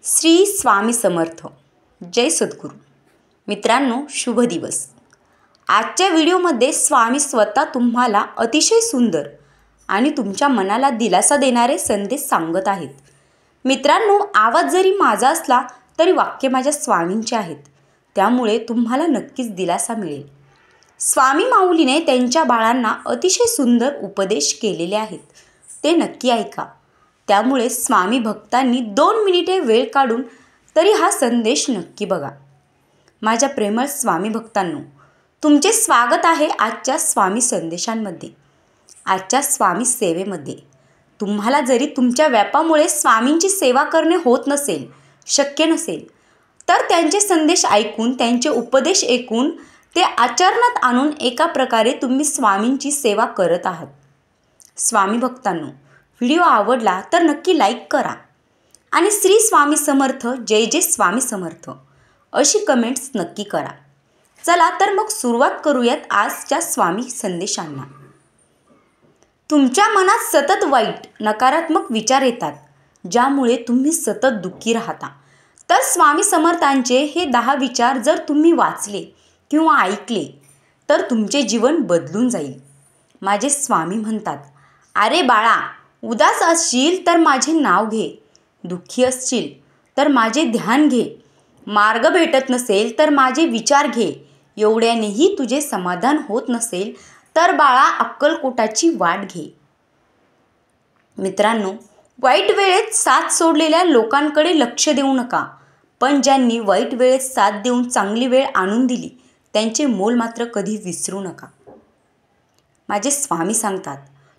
श्री स्वामी समर्थ. जय सद्गुरू. मित्रांनो, शुभ दिवस. आजच्या व्हिडिओमध्ये स्वामी स्वतः तुम्हाला अतिशय सुंदर आणि तुमच्या मनाला दिलासा देणारे संदेश सांगत आहेत. मित्रांनो, आवाज जरी माझा असला तरी वाक्य माझ्या स्वामींचे आहेत, त्यामुळे तुम्हाला नक्कीच दिलासा मिळेल. स्वामी माऊलीने त्यांच्या बाळांना अतिशय सुंदर उपदेश केलेले आहेत, ते नक्की ऐका. त्यामुळे स्वामी भक्तांनी 2 मिनिटे वेळ काढून तरी हा संदेश नक्की बघा. माझ्या प्रेमळ स्वामी भक्तांनो, तुमचे स्वागत आहे आजच्या स्वामी संदेशांमध्ये, आजच्या स्वामी सेवेमध्ये. तुम्हाला जरी तुमच्या व्यापामुळे स्वामींची सेवा करणे होत नसेल, शक्य नसेल, तर त्यांचे संदेश ऐकून, त्यांचे उपदेश ऐकून ते आचरणात आणून एका प्रकारे तुम्ही स्वामींची सेवा करत आहात. स्वामी भक्तांनो, व्हिडिओ आवडला तर नक्की लाईक करा आणि श्री स्वामी समर्थ, जय जय स्वामी समर्थ अशी कमेंट्स नक्की करा. चला तर मग सुरुवात करूयात आजच्या स्वामी संदेशांना. तुमच्या मनात सतत वाईट, नकारात्मक विचार येतात, ज्यामुळे तुम्ही सतत दुःखी राहता. तर स्वामी समर्थांचे हे 10 विचार जर तुम्ही वाचले किंवा ऐकले तर तुमचे जीवन बदलून जाईल. माझे स्वामी म्हणतात, अरे बाळा, उदास असशील तर माझे नाव घे, दुःखी असशील तर माझे ध्यान घे, मार्ग भेटत नसेल तर माझे विचार घे, एवढ्यानेही तुझे समाधान होत नसेल तर बाळा अक्कलकोटाची वाट घे. मित्रांनो, वाईट वेळेत साथ सोडलेल्या लोकांकडे लक्ष देऊ नका, पण ज्यांनी वाईट वेळेत साथ देऊन चांगली वेळ आणून दिली त्यांचे मोल मात्र कधी विसरू नका. माझे स्वामी सांगतात,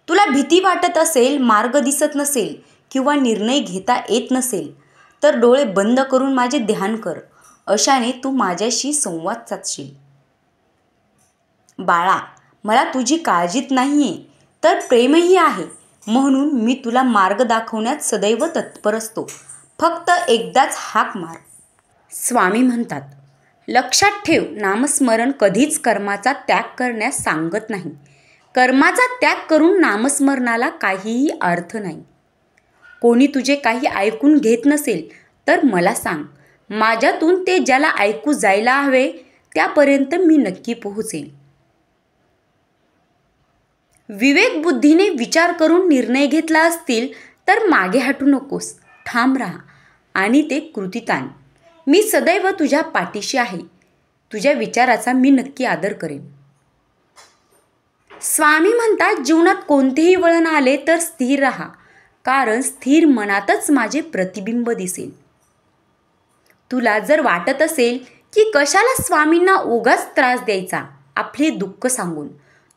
तुला भीती वाटत असेल, मार्ग दिसत नसेल किंवा निर्णय घेता येत नसेल तर डोळे बंद करून माझे ध्यान कर. अशाने तू माझ्याशी संवाद साधशील. बाळा, मला तुझी काळजीच नाहीये तर प्रेमही आहे, म्हणून मी तुला मार्ग दाखवण्यात सदैव तत्पर असतो. फक्त एकदाच हाक मार. स्वामी म्हणतात, लक्षात ठेव, नामस्मरण कधीच कर्माचा त्याग करण्यास सांगत नाही. कर्माचा त्याग करून नामस्मरणाला काहीही अर्थ नाही. कोणी तुझे काही ऐकून घेत नसेल तर मला सांग, माझ्यातून ते ज्याला ऐकू जायला हवे त्यापर्यंत मी नक्की पोहोचेन. विवेक बुद्धीने विचार करून निर्णय घेतला असतील तर मागे हटू नकोस, ठाम राहा आणि ते कृतीत आण. मी सदैव तुझ्या पाठीशी आहे. तुझ्या विचाराचा मी नक्की आदर करेन. स्वामी म्हणतात, जीवनात कोणतेही वळण आले तर स्थिर राहा, कारण स्थिर मनातच माझे प्रतिबिंब दिसेल. तुला जर वाटत असेल की कशाला स्वामींना उगाच त्रास द्यायचा आपले दुःख सांगून,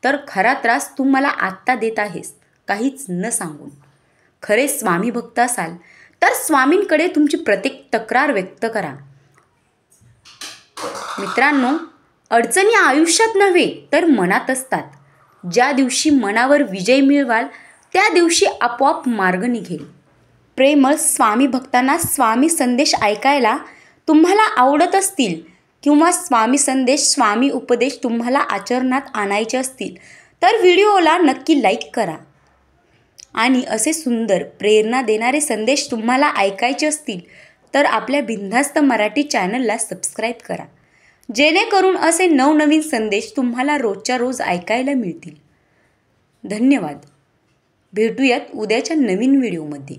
तर खरा त्रास तू मला आत्ता देत आहेस, काहीच न सांगून. खरे स्वामी भक्त असाल तर स्वामींकडे तुमची प्रत्येक तक्रार व्यक्त करा. मित्रांनो, अडचणी आयुष्यात नव्हे तर मनात असतात. ज्या दिवशी मनावर विजय मिळवाल त्या दिवशी आपोआप मार्ग निघेल. प्रेमळ स्वामी भक्तांना स्वामी संदेश ऐकायला तुम्हाला आवडत असतील किंवा स्वामी संदेश, स्वामी उपदेश तुम्हाला आचरणात आणायचे असतील तर व्हिडिओला नक्की लाईक करा. आणि असे सुंदर प्रेरणा देणारे संदेश तुम्हाला ऐकायचे असतील तर आपल्या बिनधास्त मराठी चॅनलला सबस्क्राईब करा, जेणेकरून असे नवनवीन संदेश तुम्हाला रोजच्या रोज ऐकायला मिळतील. धन्यवाद. भेटूयात उद्याच्या नवीन व्हिडिओमध्ये.